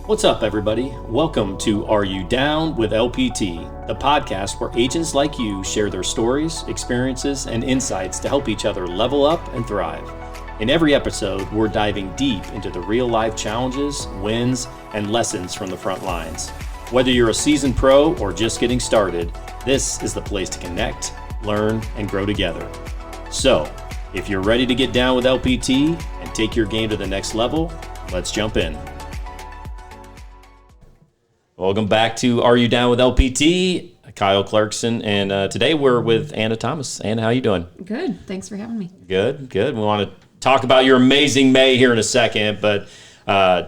What's up, everybody? Welcome to Are You Down with LPT, the podcast where agents like you share their stories, experiences, and insights to help each other level up and thrive. In every episode, we're diving deep into the real-life challenges, wins, and lessons from the front lines. Whether you're a seasoned pro or just getting started, this is the place to connect, learn, and grow together. So, if you're ready to get down with LPT and take your game to the next level, let's jump in. Welcome back to Are You Down with LPT? Kyle Clarkson, and today we're with Anna Thomas. Anna, how you doing? Good. Thanks for having me. Good. We want to talk about your amazing May here in a second, but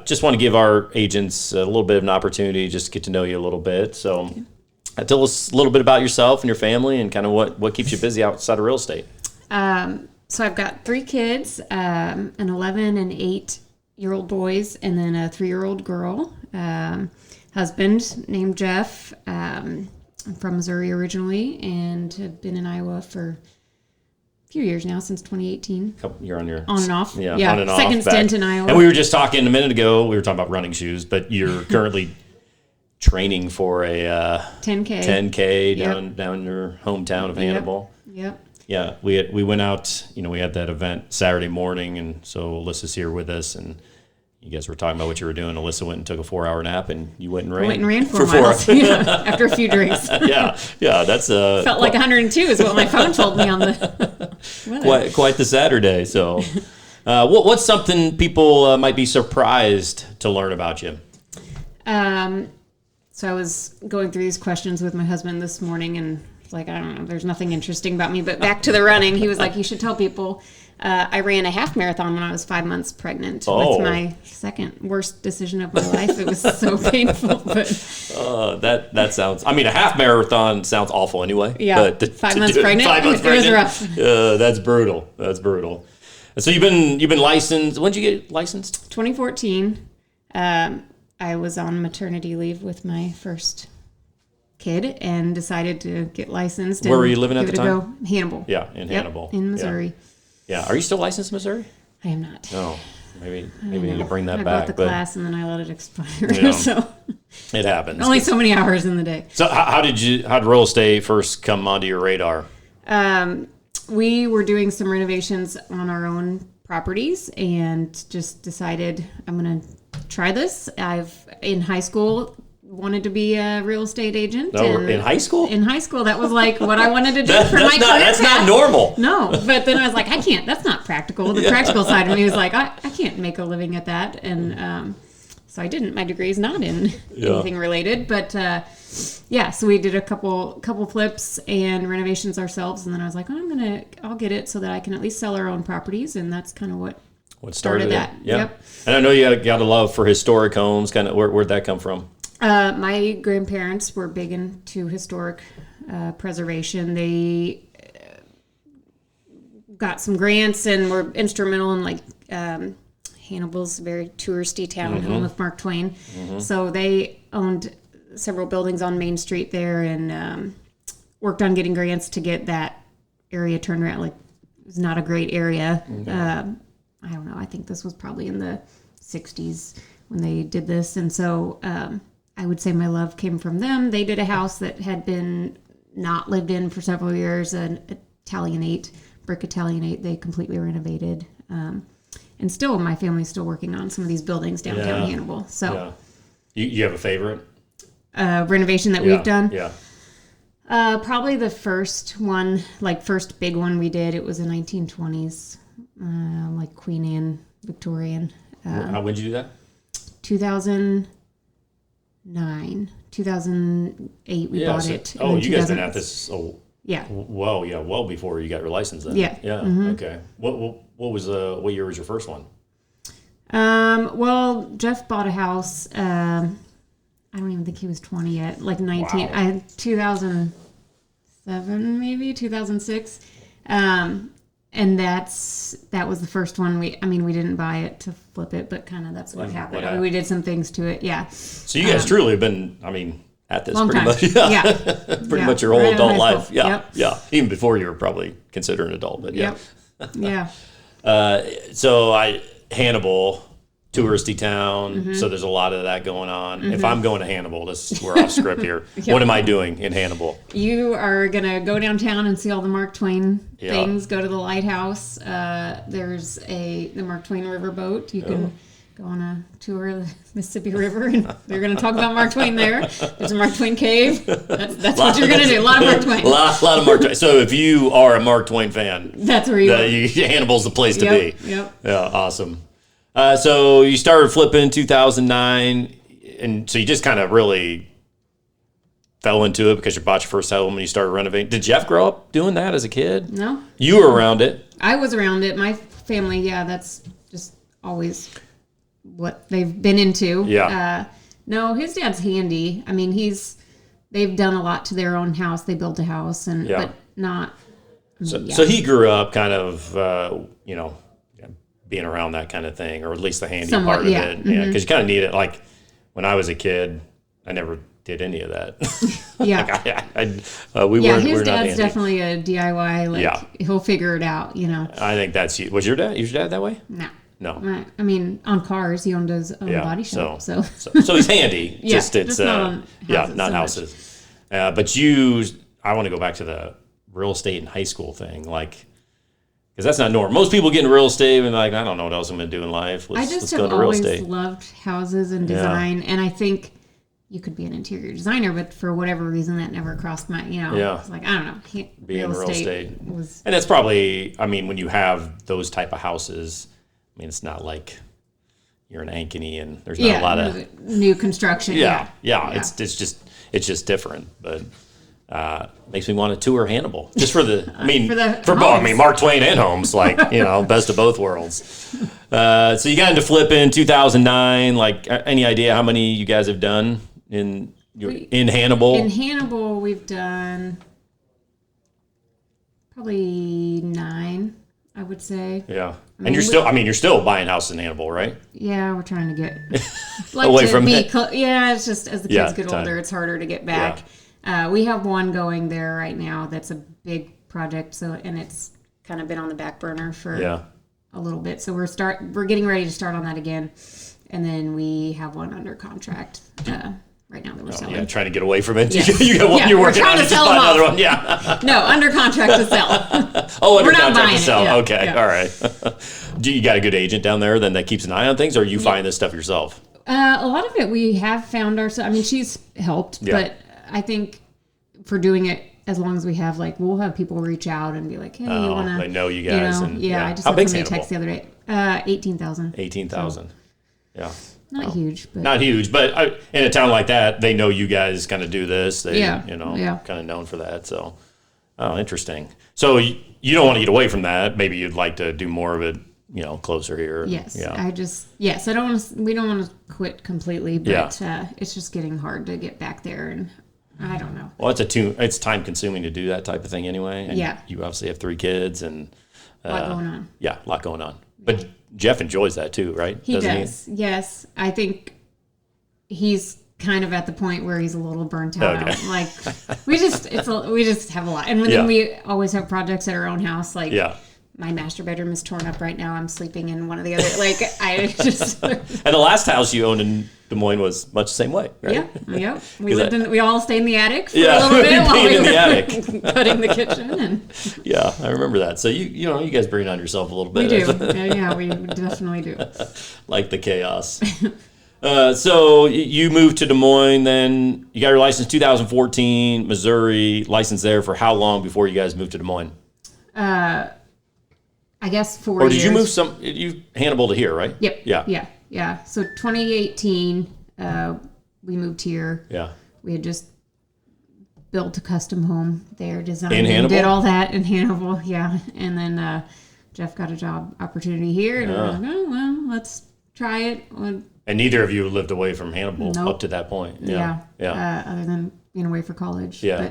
just want to give our agents a little bit of an opportunity just to get to know you a little bit. So tell us a little bit about yourself and your family and kind of what keeps you busy outside of real estate. So I've got 3 kids, an 11 and 8-year-old boys, and then a 3-year-old girl. Husband named Jeff. I'm from Missouri originally and have been in Iowa for a few years now, since 2018. You're on your... On and off. Yeah, on and Second off. stint in Iowa. And we were just talking a minute ago, we were talking about running shoes, but you're currently training for a 10K down your hometown of Hannibal. Yep. Yeah, we went out, we had that event Saturday morning, and so Alyssa's here with us, and you guys were talking about what you were doing. Alyssa went and took a 4-hour nap, and you went and ran. I went and ran 4 miles after a few drinks. yeah, that's felt like 102 is what my phone told me on the weather. Quite the Saturday. So, what's something people might be surprised to learn about you? So I was going through these questions with my husband this morning, and like, I don't know, there's nothing interesting about me, but back to the running, he was like, you should tell people I ran a half marathon when I was 5 months pregnant with my second worst decision of my life. It was so painful. But that sounds, a half marathon sounds awful anyway. Yeah, but 5 months pregnant, 5 months it was rough. That's brutal. So you've been licensed, when did you get licensed? 2014. I was on maternity leave with my first kid and decided to get licensed. Where were you living at the time? Hannibal. Yeah, in Hannibal. In Missouri. Yeah. Are you still licensed in Missouri? I am not. No. Maybe you need to bring that I back. bought the class and then I let it expire. So it happens. Only so many hours in the day. So how did real estate first come onto your radar? We were doing some renovations on our own properties and just decided I'm going to try this. In high school, wanted to be a real estate agent. In high school? In high school, that was like what I wanted to do for my career. That's not normal. No, but then I was like, I can't. That's not practical. The practical side of me was like, I can't make a living at that. And so I didn't. My degree is not in anything related. But so we did a couple flips and renovations ourselves. And then I was like, I'll get it so that I can at least sell our own properties. And that's kind of what started that. Yep. And I know you got a love for historic homes. Kind of where'd that come from? My grandparents were big into historic preservation. They got some grants and were instrumental in Hannibal's a very touristy town, home of Mark Twain. Mm-hmm. So they owned several buildings on Main Street there and worked on getting grants to get that area turned around. Like, it was not a great area. Mm-hmm. I don't know. I think this was probably in the 60s when they did this. And so I would say my love came from them. They did a house that had been not lived in for several years, an brick Italianate. They completely renovated. And still, my family's still working on some of these buildings downtown Hannibal. So, you have a favorite renovation that we've done? Yeah. Probably the first one, first big one we did. It was the 1920s, like Queen Anne, Victorian. When did you do that? 2009, 2008 we bought it. Oh, you guys been at this well before you got your license then. Yeah. Mm-hmm. Okay. What year was your first one? Well, Jeff bought a house. I don't even think he was 20 yet. 19. Wow. I had 2007 maybe 2006. And that was the first one we didn't buy it to flip it, but kind of that's what happened. We did some things to it. Yeah. So you guys truly have been, at this pretty much. Pretty much your whole right adult life. Yeah. Yep. Yeah. Even before you were probably considered an adult, but yeah. Yep. Yeah. So Hannibal, touristy town, so there's a lot of that going on. If I'm going to Hannibal, we're off script here. What am I doing in Hannibal? You are going to go downtown and see all the Mark Twain things, go to the lighthouse. There's the Mark Twain riverboat. You can go on a tour of the Mississippi River, and they're going to talk about Mark Twain there. There's a Mark Twain cave. That's what you're going to do. A lot of Mark Twain. A lot of Mark Twain. So if you are a Mark Twain fan, that's where Hannibal's the place to be. Yep. Yeah, awesome. So you started flipping in 2009, and so you just kind of really fell into it because you bought your first home and you started renovating. Did Jeff grow up doing that as a kid? No. You were around it. I was around it. My family, that's just always what they've been into. Yeah. No, his dad's handy. I mean, they've done a lot to their own house. They built a house, but not. So he grew up kind of, being around that kind of thing, or at least the handy part of it. Yeah, because you kind of need it. Like when I was a kid, I never did any of that. His dad's definitely a DIY. He'll figure it out. I think that's you. Was your dad that way? No. I mean, on cars, he owned his own body shop. So he's handy. Just not houses. But I want to go back to the real estate in high school thing, like. Because that's not normal. Most people get in real estate and like, I don't know what else I'm going to do in life. Let's go into real estate. I just have always loved houses and design. And I think you could be an interior designer, but for whatever reason, that never crossed my, it's like, I don't know. Being real estate. And that's probably, when you have those type of houses, it's not like you're in Ankeny and there's not a lot of new construction. Yeah. It's just different. But makes me want to tour Hannibal just for for both. Mark Twain and homes, like best of both worlds. So you got into flipping in 2009. Like, any idea how many you guys have done in Hannibal? In Hannibal, we've done probably 9, I would say. Yeah, and you're still buying houses in Hannibal, right? Yeah, we're trying to get away from it. It's just as the kids get older, it's harder to get back. Yeah. We have one going there right now that's a big project, and it's kind of been on the back burner for a little bit. So we're getting ready to start on that again, and then we have one under contract right now that we're selling. Yeah, trying to get away from it. Yes. You got one you're working on, just buy another one. Yeah. No, under contract to sell. Under contract to sell. Yeah. Okay, all right. Do you got a good agent down there then that keeps an eye on things, or are you find this stuff yourself? A lot of it we have found ourselves. She's helped, but I think for doing it, as long as we have, we'll have people reach out and be like, hey, you want to... They know you guys. I just had somebody text the other day. 18,000. 18,000. So, Not huge. But not huge, but in a town like that, they know you guys kind of do this. They, kind of known for that. So, interesting. So you don't want to get away from that. Maybe you'd like to do more of it, closer here. Yes. Yeah. We don't want to quit completely, but it's just getting hard to get back there, and I don't know. Well, it's time consuming to do that type of thing anyway. And you obviously have 3 kids and a lot going on. Yeah, a lot going on. But Jeff enjoys that too, right? He does. Yes. I think he's kind of at the point where he's a little burnt out. Okay. We just have a lot. And then we always have projects at our own house. My master bedroom is torn up right now. I'm sleeping in one of the other. I just. And the last house you owned in Des Moines was much the same way, right? Yeah. We all stayed in the attic for a little bit while we were in the attic, cutting the kitchen. And yeah, I remember that. So you guys bring it on yourself a little bit. We do. We definitely do. Like the chaos. So you moved to Des Moines, then you got your license 2014, Missouri, licensed there for how long before you guys moved to Des Moines? I guess 4 years. Or did you Hannibal to here, right? Yep. Yeah. So 2018, we moved here. Yeah. We had just built a custom home there, designed in Hannibal? And did all that in Hannibal. Yeah. And then Jeff got a job opportunity here, and we're like, oh, well, let's try it. And neither of you lived away from Hannibal up to that point. Yeah. Other than being away for college. Yeah.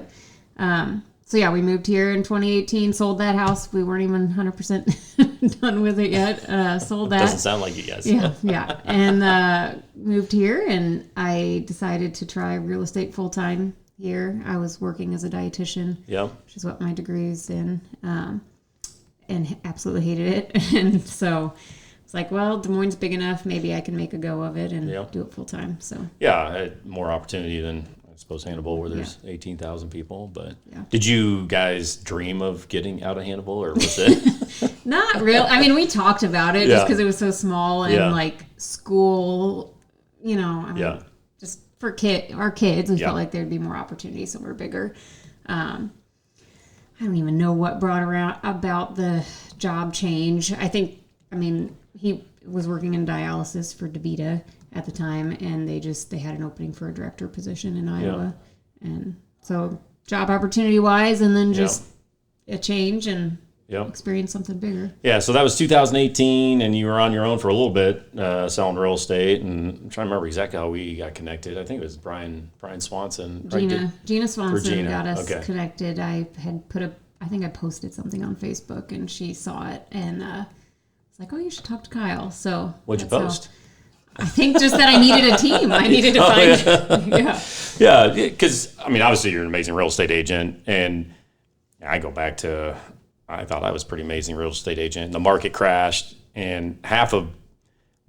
But, so we moved here in 2018, sold that house. We weren't even 100% done with it yet. Sold that. Doesn't sound like you guys. Yeah. And moved here, and I decided to try real estate full time here. I was working as a dietitian, which is what my degree is in, and absolutely hated it. And so it's like, well, Des Moines is big enough. Maybe I can make a go of it and do it full time. So yeah, more opportunity than I suppose Hannibal, where there's 18,000 people. But did you guys dream of getting out of Hannibal, or was it? Not real. I mean, we talked about it just because it was so small and like school, you know. I mean, just for our kids, we felt like there'd be more opportunity somewhere bigger. I don't even know what brought around about the job change. I mean, he was working in dialysis for DaVita at the time, and they had an opening for a director position in Iowa. And so job opportunity wise, and then just a change and experience something bigger. Yeah. So that was 2018, and you were on your own for a little bit, selling real estate. And I'm trying to remember exactly how we got connected. I think it was Brian Swanson. Gina Swanson got us connected. I think I posted something on Facebook, and she saw it, and it's like, oh, you should talk to Kyle. So what'd you post? I think just that I needed a team. I needed to find. Yeah, because I mean, obviously you're an amazing real estate agent, and I go back to, I thought I was a pretty amazing real estate agent. The market crashed, and half of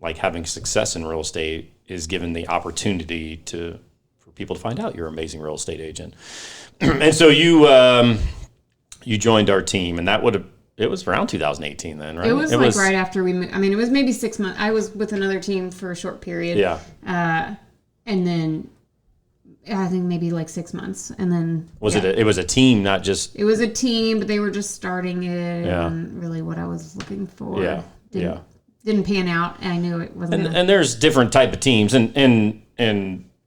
like having success in real estate is given the opportunity for people to find out you're an amazing real estate agent. And so you joined our team, and it was around 2018 then, right? It was right after we moved. I mean, it was maybe 6 months. I was with another team for a short period. Yeah. And then I think maybe like 6 months. And then it was a team, not just... It was a team, but they were just starting it and really what I was looking for. Didn't pan out, and I knew it wasn't and there's different type of teams, and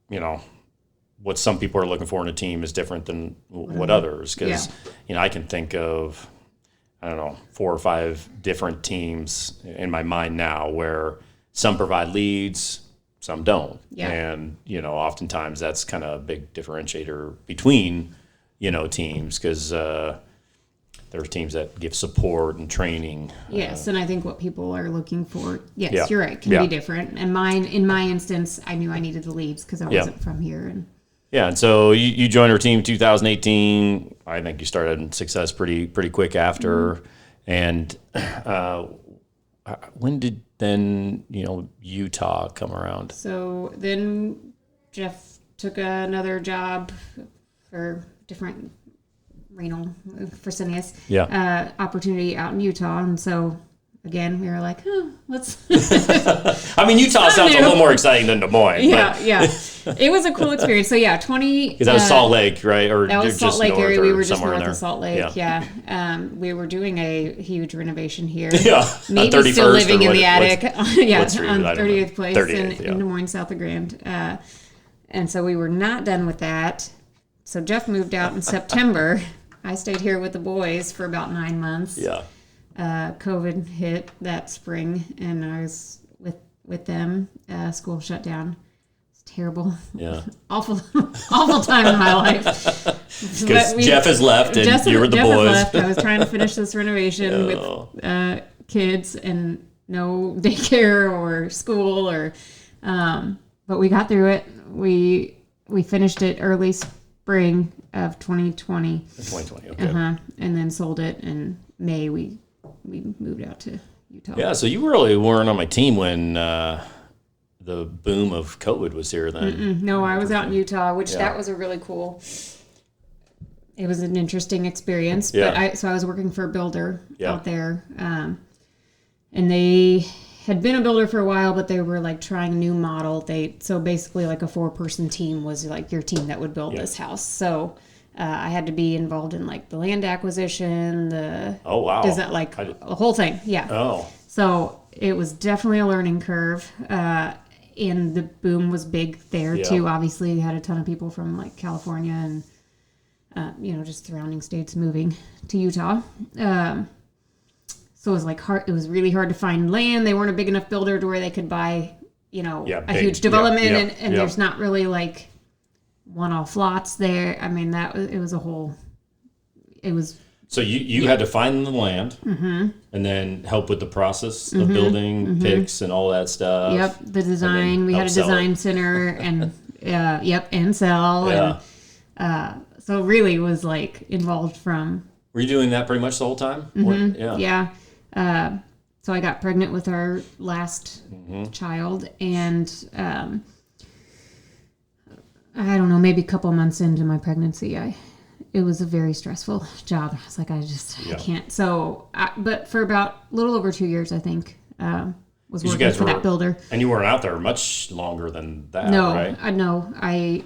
you know, what some people are looking for in a team is different than what others, because you know, I can think of, I don't know, 4 or 5 different teams in my mind now where some provide leads, some don't. Yeah. And, you know, oftentimes that's kind of a big differentiator between, you know, teams, because there are teams that give support and training. Yes, and I think what people are looking for, you're right, can be different. And in my instance, I knew I needed the leads because I wasn't from here. And so you joined our team in 2018. I think you started success pretty quick after. Mm-hmm. And when did then, you know, Utah come around? So then Jeff took another job for different renal Fresenius opportunity out in Utah, and so again, we were like, let's... I mean, Utah sounds a little more exciting than Des Moines. Yeah. It was a cool experience. So, 20... Because that was Salt Lake, right? Or that was Salt Lake area. We were just north of Salt Lake, we were doing a huge renovation here. Yeah. Maybe still living in the attic. On 30th Place in Des Moines, south of Grand. And so we were not done with that. So Jeff moved out in September. I stayed here with the boys for about 9 months. Yeah. COVID hit that spring, and I was with them. School shut down. It's terrible. Yeah. awful time in my life. Because Jeff has left, and you were the boys. Has left. I was trying to finish this renovation with kids, and no daycare or school, but we got through it. We finished it early spring of 2020. 2020, okay. And then sold it in May. We moved out to Utah. Yeah, so you really weren't on my team when the boom of COVID was here then. Mm-mm. No, I was out in Utah, which that was a really cool... It was an interesting experience. But I was working for a builder out there. And they had been a builder for a while, but they were like trying a new model. So basically like a 4-person team was like your team that would build this house. So... I had to be involved in like the land acquisition, the whole thing. Yeah. Oh. So it was definitely a learning curve. And the boom was big there too. Obviously, you had a ton of people from like California and just surrounding states moving to Utah. So it was like hard. It was really hard to find land. They weren't a big enough builder to where they could buy, a huge development, and there's not really like one-off lots there. I mean, it was a whole... It was... So you had to find the land, and then help with the process of building, picks, and all that stuff. Yep, the design. We had a design center, and and sell. Yeah. And so really was like involved from... Were you doing that pretty much the whole time? Yeah. So so I got pregnant with our last child, and I don't know, maybe a couple months into my pregnancy, it was a very stressful job. I was like, I can't. So, but for about a little over 2 years, I think, was working for that builder. And you weren't out there much longer than that, no, right? I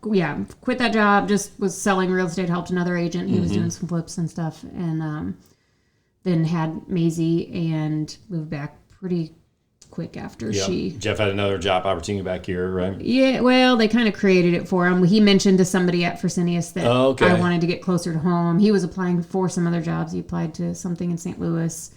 quit that job, just was selling real estate, helped another agent. He was doing some flips and stuff. And then had Maisie and moved back pretty quick after Jeff had another job opportunity back here, right? Yeah, well, they kind of created it for him. He mentioned to somebody at Fresenius that I wanted to get closer to home. He was applying for some other jobs. He applied to something in St. Louis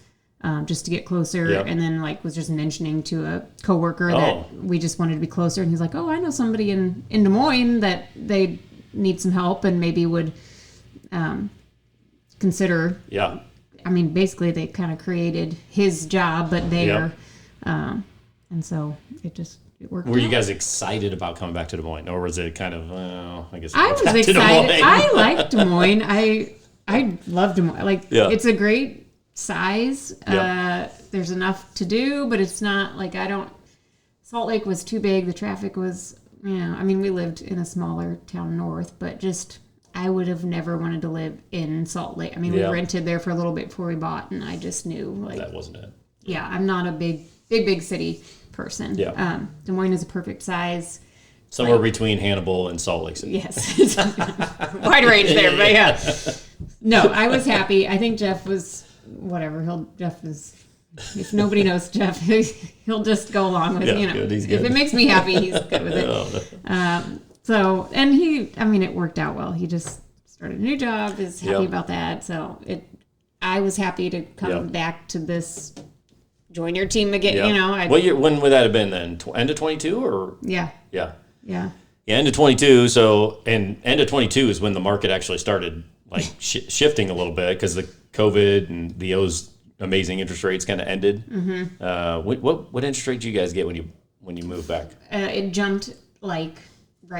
just to get closer, and then was just mentioning to a coworker that we just wanted to be closer. And he's like, I know somebody in Des Moines that they need some help and maybe would consider. Yeah. I mean, basically, they kind of created his job, but there. And so it worked. Were you guys excited about coming back to Des Moines, or was it kind of? I guess I was excited. I like Des Moines. I love Des Moines. It's a great size. There's enough to do, but it's not like Salt Lake was too big. The traffic was, I mean, we lived in a smaller town north, but I would have never wanted to live in Salt Lake. I mean, we rented there for a little bit before we bought, and I just knew that wasn't it. Yeah, I'm not a big city person. Yeah. Des Moines is a perfect size. Somewhere between Hannibal and Salt Lake City. Yes. Wide range there, but yeah. No, I was happy. I think Jeff was, whatever. If nobody knows Jeff, he'll just go along with it. Good. He's good. If it makes me happy, he's good with it. And it worked out well. He just started a new job, is happy about that. So I was happy to come back to this, join your team again, when would that have been then? End of 22 or? Yeah. End of 22. So, and end of 22 is when the market actually started shifting a little bit because the COVID and those amazing interest rates kind of ended. Mm-hmm. What interest rate did you guys get when you moved back? It jumped right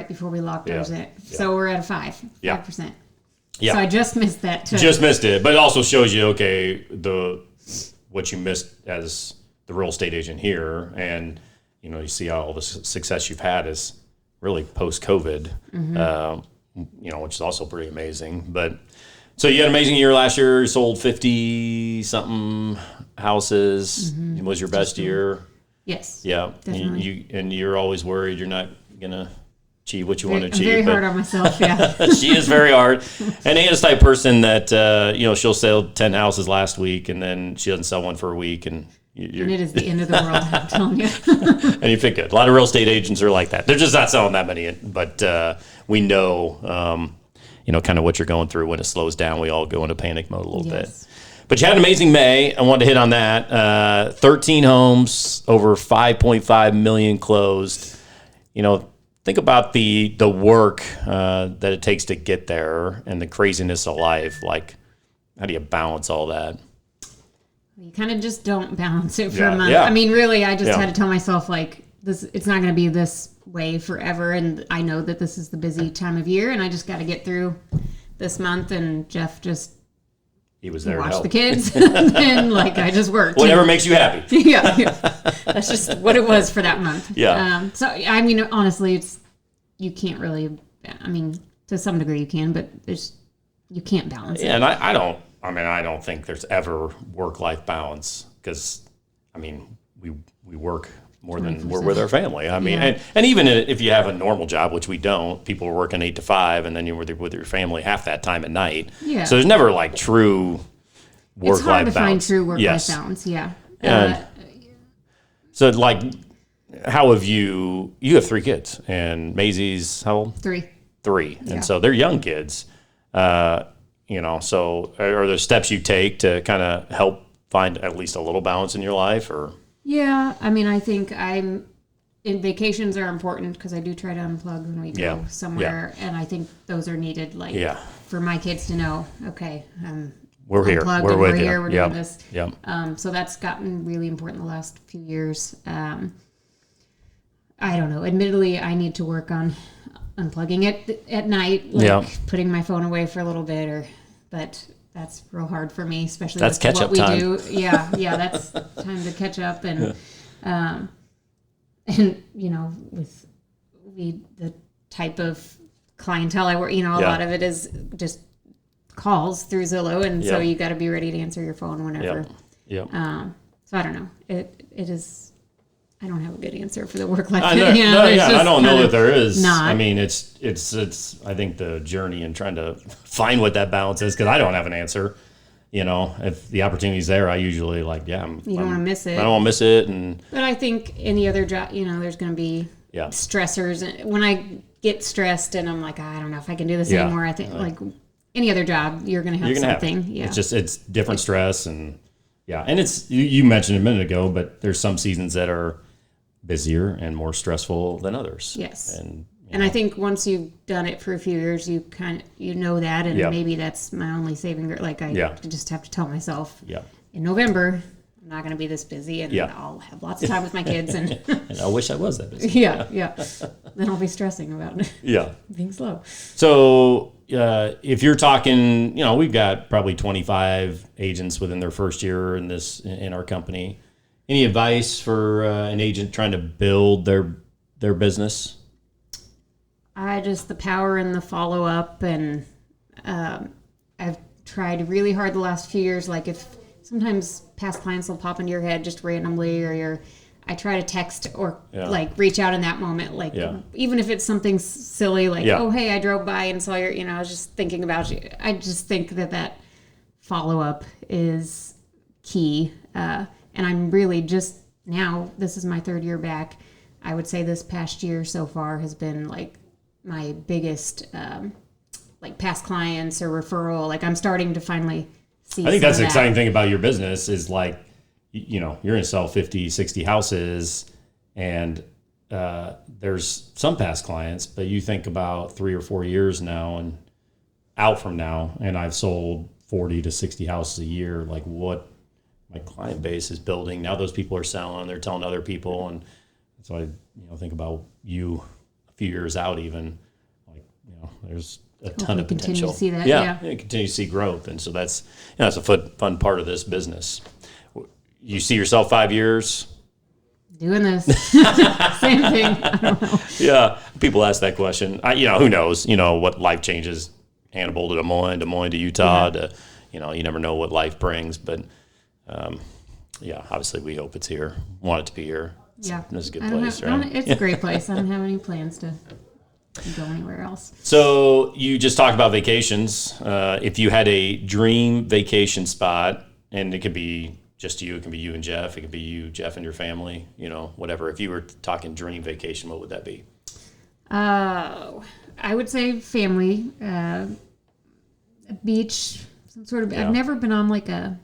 before we locked ours in. So we're at a 5%. Yeah. So I just missed that too. Just missed it, but it also shows you what you missed as the real estate agent here, and you see all the success you've had is really post COVID, which is also pretty amazing. But so you had an amazing year last year. You sold 50 something houses. It was your best year. Yes. Yeah. Definitely. You're always worried you're not gonna achieve what you want to achieve. I'm very hard on myself, yeah. She is very hard. And Anna's the type of person that, she'll sell 10 houses last week and then she doesn't sell one for a week. And it is the end of the world, I'm telling you. And you feel good. A lot of real estate agents are like that. They're just not selling that many. But we know, kind of what you're going through when it slows down. We all go into panic mode a little bit. But you had an amazing May. I wanted to hit on that. 13 homes, over 5.5 million closed. Think about the work that it takes to get there and the craziness of life. How do you balance all that? You kind of just don't balance it for a month. Yeah. I mean, really, I just had to tell myself, this, it's not going to be this way forever. And I know that this is the busy time of year, and I just got to get through this month. And Jeff he was there watch the kids, and I just worked. Whatever makes you happy. Yeah, that's just what it was for that month. Yeah. So I mean, honestly, you can't really. I mean, to some degree you can, but you can't balance it. And I don't think there's ever work-life balance because, we work more than we're with our family. And even if you have a normal job, which we don't, people are working 8 to 5, and then you're with your family half that time at night. Yeah. So there's never true work-life balance. It's hard to find true work-life balance. Yeah. So how have you have 3 kids, and Maisie's how old? 3. Yeah. And so they're young kids. So are there steps you take to kind of help find at least a little balance in your life, or? Yeah, I think vacations are important because I do try to unplug when we go somewhere, and I think those are needed, for my kids to know, okay, we're here, we're with you. We're doing this. Yep. So that's gotten really important the last few years. I don't know. Admittedly, I need to work on unplugging it at night, putting my phone away for a little bit, but that's real hard for me, especially that's with what we time. do. Yeah, that's time to catch up, and with the type of clientele I work, a lot of it is just calls through Zillow, and so you got to be ready to answer your phone whenever. So I don't know. It is. I don't have a good answer for the work-life. I don't know that there is. Not. I mean, it's. I think the journey and trying to find what that balance is, because I don't have an answer. If the opportunity's there, I usually you don't want to miss it. I don't want to miss it, But I think any other job, there's going to be stressors. And when I get stressed and I'm like, I don't know if I can do this anymore. I think like any other job, you're going to have something. It's different stress and it's you mentioned a minute ago, but there's some seasons that are busier and more stressful than others. Yes. And I think once you've done it for a few years, you know that, and maybe that's my only saving. Like I just have to tell myself, in November, I'm not going to be this busy, and I'll have lots of time with my kids. And, and I wish I was that busy. Then I'll be stressing about being slow. So if you're talking, we've got probably 25 agents within their first year in our company. Any advice for an agent trying to build their business? Just the power and the follow up, and I've tried really hard the last few years. Like if sometimes past clients will pop into your head just randomly, or I try to text or reach out in that moment. Even if it's something silly, oh hey, I drove by and saw your, I was just thinking about you. I just think that follow up is key. And I'm really just now, this is my third year back. I would say this past year so far has been my biggest, past clients or referral. I'm starting to finally see. I think that's the exciting thing about your business is you're going to sell 50, 60 houses, and there's some past clients, but you think about 3 or 4 years now and out from now, and I've sold 40 to 60 houses a year. What my client base is building now, those people are selling, they're telling other people, and so I think about you a few years out, even there's a ton of potential. Continue to see that, continue to see growth, and so that's that's a fun part of this business. You see yourself 5 years doing this same thing? I don't know. Yeah, people ask that question. Who knows? What life changes. Hannibal to Des Moines to Utah. To you never know what life brings, but. Obviously we hope it's here. Want it to be here. It's a good place, right? It's a great place. I don't have any plans to go anywhere else. So you just talked about vacations. If you had a dream vacation spot, and it could be just you, it can be you and Jeff, it could be you, Jeff, and your family, whatever. If you were talking dream vacation, what would that be? I would say family, a beach, some sort of. I've never been on a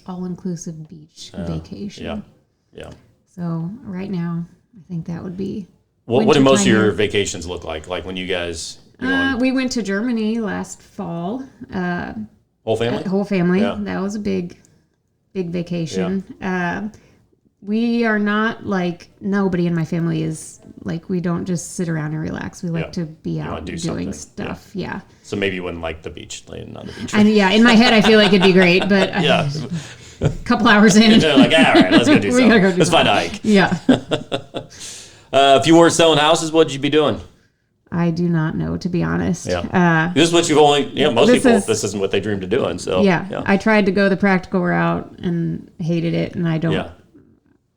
all-inclusive beach vacation. Yeah. So right now, I think that would be. What do most of your vacations look like? Like when you guys? We went to Germany last fall. Whole family. Whole family. Yeah. That was a big vacation. Yeah. We are not nobody in my family is we don't just sit around and relax. We like to be out doing stuff. Yeah. So maybe you wouldn't like the beach, laying on the beach. And in my head I feel like it'd be great, but a couple hours in, all right, let's go do something. Let's find a hike. Yeah. If you weren't selling houses, what would you be doing? I do not know, to be honest. Yeah. This is what you've only. Most people. This isn't what they dreamed of doing. So. Yeah. I tried to go the practical route and hated it, and I don't. Yeah.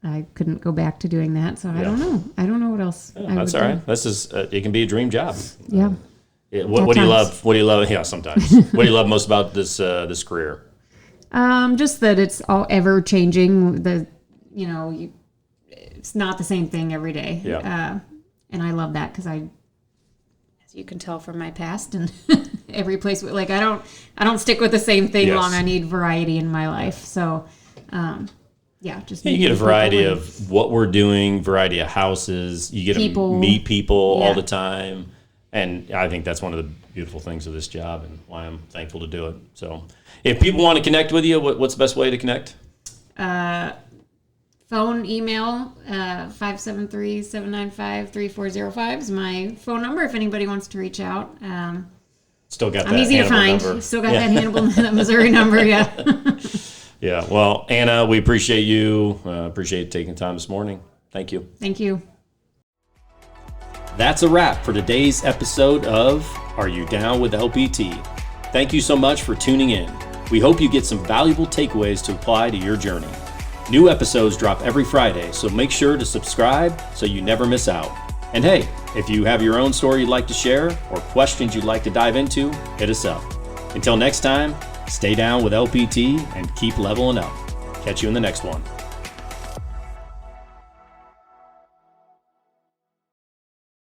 I couldn't go back to doing that, so I don't know. I don't know what else. That's all right. This is it can be a dream job. Yeah. What do you love? What do you love? Yeah, sometimes. What do you love most about this career? Just that it's all ever changing. It's not the same thing every day. Yeah. And I love that because as you can tell from my past and every place, I don't stick with the same thing long. I need variety in my life. So. Just you get a variety of what we're doing, variety of houses. You get to meet people all the time, and I think that's one of the beautiful things of this job and why I'm thankful to do it. So, if people want to connect with you, what's the best way to connect? Phone, email, 573-795-3405 is my phone number if anybody wants to reach out. Still got that I'm easy to Hannibal find. number. Still got that Hannibal, that Missouri number, yeah. Yeah. Well, Anna, we appreciate you. Appreciate taking time this morning. Thank you. Thank you. That's a wrap for today's episode of Are You Down with LPT? Thank you so much for tuning in. We hope you get some valuable takeaways to apply to your journey. New episodes drop every Friday, so make sure to subscribe so you never miss out. And hey, if you have your own story you'd like to share or questions you'd like to dive into, hit us up. Until next time, stay down with LPT and keep leveling up. Catch you in the next one.